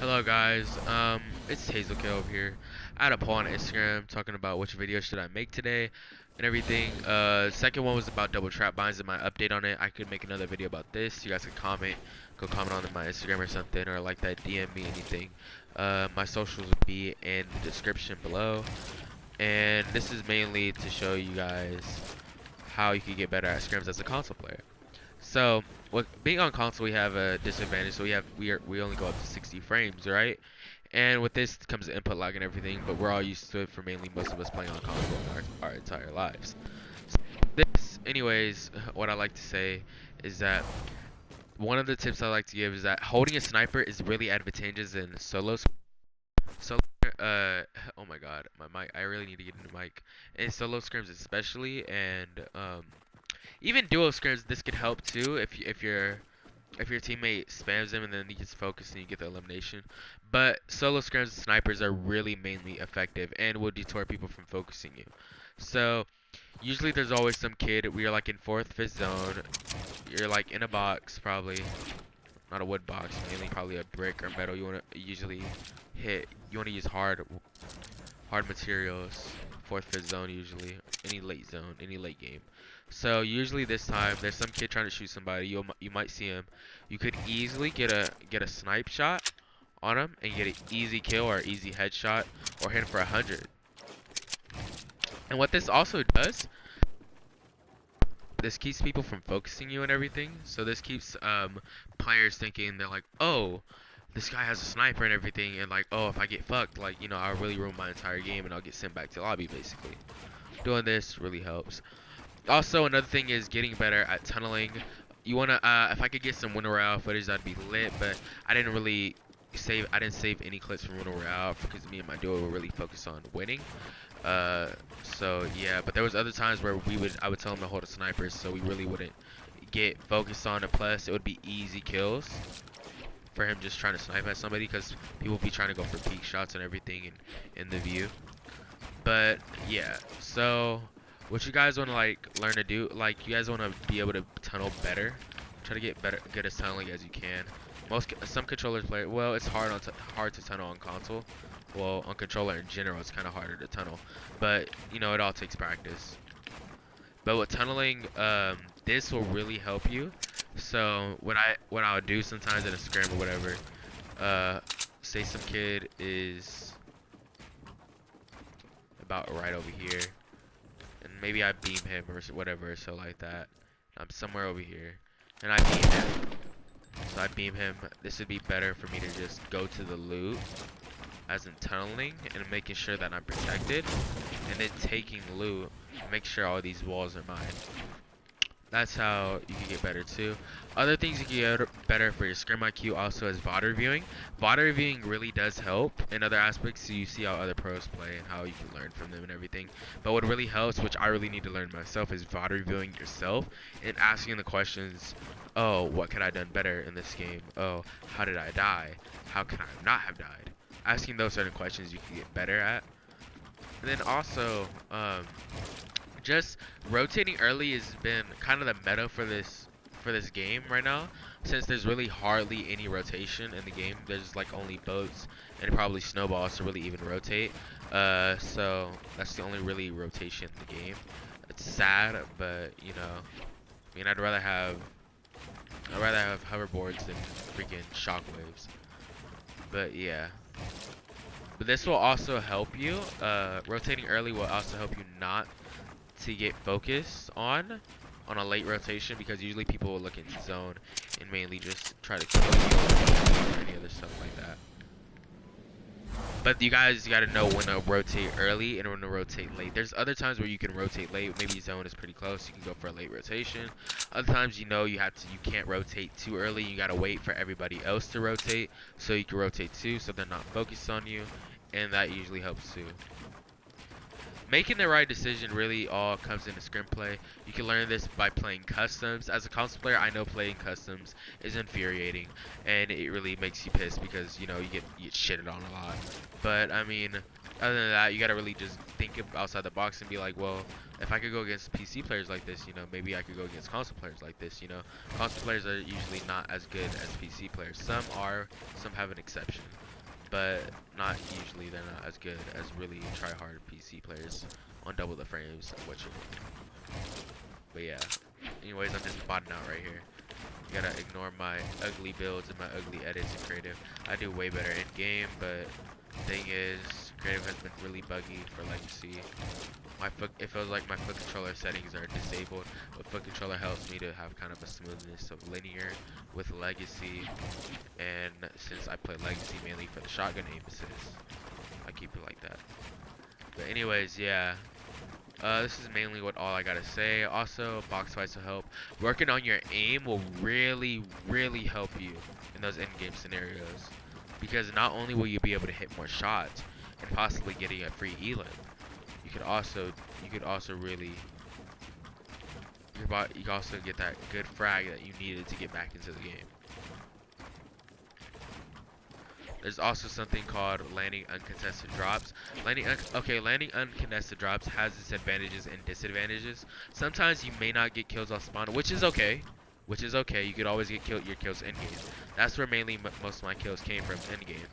Hello guys, it's Hazelkill over here. I had a poll on Instagram talking about which video should I make today and everything. Second one was about double trap binds and my update on it. I could make another video about this. You guys can go comment on my Instagram or something, or like that, DM me anything. My socials will be in the description below. And this is mainly to show you guys how you can get better at scrims as a console player. So, being on console, we have a disadvantage. So we only go up to 60 frames, right? And with this comes the input lag and everything, but we're all used to it for mainly most of us playing on console our entire lives. So this, anyways, what I like to say is that one of the tips I like to give is that holding a sniper is really advantageous in solo. Oh my God, my mic. I really need to get a new mic. In solo scrims especially, and even duo scrims, this could help too if your teammate spams them and then he gets focused and you get the elimination. But solo scrims and snipers are really mainly effective and will deter people from focusing you. So usually there's always some kid, we are like in 4th, 5th zone. You're like in a box probably, not a wood box, mainly probably a brick or metal. You want to usually you want to use hard materials. 4th, 5th zone usually, any late zone, any late game. So usually this time there's some kid trying to shoot somebody. You might see him. You could easily get a snipe shot on him and get an easy kill or easy headshot or hit him for 100. And what this also does, this keeps people from focusing you and everything. So this keeps players thinking, they're like, oh, this guy has a sniper and everything, and like, oh, if I get fucked, like, you know, I'll really ruin my entire game and I'll get sent back to lobby basically. Doing this really helps. Also, another thing is getting better at tunneling. You wanna, if I could get some Winter Royale footage, that'd be lit. But I didn't save any clips from Winter Royale because me and my duo were really focused on winning. So yeah. But there was other times where I would tell him to hold a sniper, so we really wouldn't get focused on it. Plus, it would be easy kills for him just trying to snipe at somebody because people be trying to go for peek shots and everything in the view. But yeah, so what you guys want to like learn to do, like you guys want to be able to tunnel better, try to get good as tunneling as you can. Some controllers play well. It's hard to tunnel on console. Well, on controller in general, it's kind of harder to tunnel, but you know, it all takes practice. But with tunneling, this will really help you. So what I'll do sometimes in a scrim or whatever, say some kid is about right over here, and maybe I beam him or whatever, so like that. I'm somewhere over here, and I beam him. So I beam him. This would be better for me to just go to the loot, as in tunneling, and making sure that I'm protected, and then taking loot, and make sure all these walls are mine. That's how you can get better too. Other things you can get better for your scrim IQ also is VOD reviewing. VOD reviewing really does help in other aspects, so you see how other pros play and how you can learn from them and everything. But what really helps, which I really need to learn myself, is VOD reviewing yourself and asking the questions, oh, what could I have done better in this game? Oh, how did I die? How can I not have died? Asking those certain questions you can get better at. And then also, just rotating early has been kind of the meta for this game right now, since there's really hardly any rotation in the game. There's like only boats and probably snowballs to really even rotate. So that's the only really rotation in the game. It's sad, but you know, I mean, I'd rather have hoverboards than freaking shockwaves. But yeah. But this will also help you. Rotating early will also help you not to get focused on a late rotation, because usually people will look in zone and mainly just try to kill you or any other stuff like that. But you guys got to know when to rotate early and when to rotate late. There's other times where you can rotate late. Maybe zone is pretty close, you can go for a late rotation. Other times, you know, you can't rotate too early. You got to wait for everybody else to rotate so you can rotate too, so they're not focused on you, and that usually helps too. Making the right decision really all comes into scrim play. You can learn this by playing customs. As a console player, I know playing customs is infuriating, and it really makes you pissed because, you know, you get shitted on a lot. But I mean, other than that, you gotta really just think outside the box and be like, well, if I could go against PC players like this, you know, maybe I could go against console players like this. You know, console players are usually not as good as PC players. Some are, some have an exception. but not usually. They're not as good as really try hard PC players on double the frames of what you're doing. But yeah, anyways, I'm just botting out right here. You gotta ignore my ugly builds and my ugly edits in creative. I do way better in game, but thing is, creative has been really buggy for legacy. It feels like my foot controller settings are disabled, but foot controller helps me to have kind of a smoothness of linear with legacy. And since I play legacy mainly for the shotgun aim assist, I keep it like that. But anyways, yeah. This is mainly all I gotta say. Also, box fights will help. Working on your aim will really, really help you in those in-game scenarios, because not only will you be able to hit more shots and possibly getting a free elim, you could also really you can also get that good frag that you needed to get back into the game. There's also something called landing uncontested drops. Landing uncontested drops has its advantages and disadvantages. Sometimes you may not get kills off spawn, which is okay. You could always get your kills in game. That's where mainly most of my kills came from in game.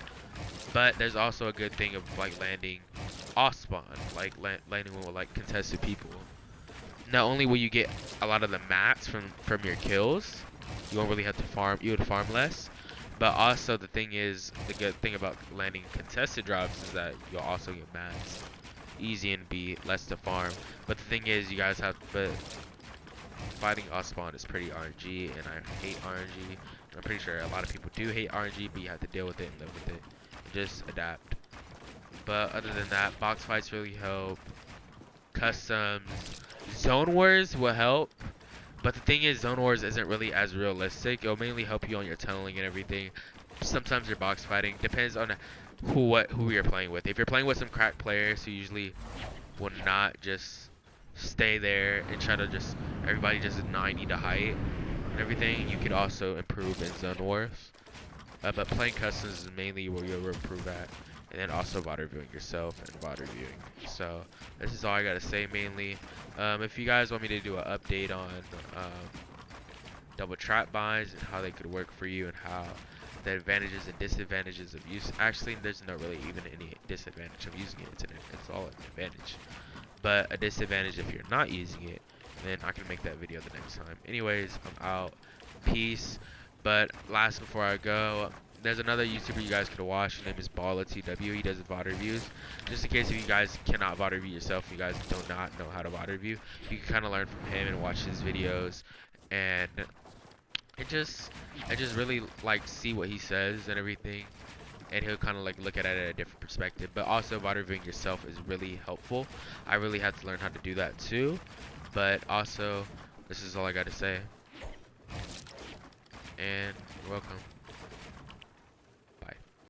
But there's also a good thing of like landing off spawn, like landing with like contested people. Not only will you get a lot of the mats from your kills, you won't really have to farm. You would farm less. But also the good thing about landing contested drops is that you'll also get mats. Easy and be less to farm. But the thing is, you guys fighting off spawn is pretty RNG, and I hate RNG. I'm pretty sure a lot of people do hate RNG, but you have to deal with it and live with it. And just adapt. But other than that, box fights really help. Customs, zone wars will help. But the thing is, zone wars isn't really as realistic. It'll mainly help you on your tunneling and everything. Sometimes your box fighting depends on who you're playing with. If you're playing with some crack players who usually will not just stay there and try to everybody just 90 to height and everything, you could also improve in zone wars. But playing customs is mainly where you'll improve at. And then also VOD reviewing yourself and VOD reviewing. So this is all I gotta say mainly. If you guys want me to do an update on double trap binds and how they could work for you and how the advantages and disadvantages of use. Actually, there's not really even any disadvantage of using it. It's all an advantage. But a disadvantage if you're not using it, then I can make that video the next time. Anyways, I'm out. Peace. But last before I go, there's another YouTuber you guys could watch. His name is BallaTW. He does VOD reviews. Just in case if you guys cannot VOD review yourself, you guys do not know how to VOD review, you can kind of learn from him and watch his videos, and just really like see what he says and everything, and he'll kind of like look at it at a different perspective. But also VOD reviewing yourself is really helpful. I really had to learn how to do that too. But also, this is all I got to say, and you're welcome.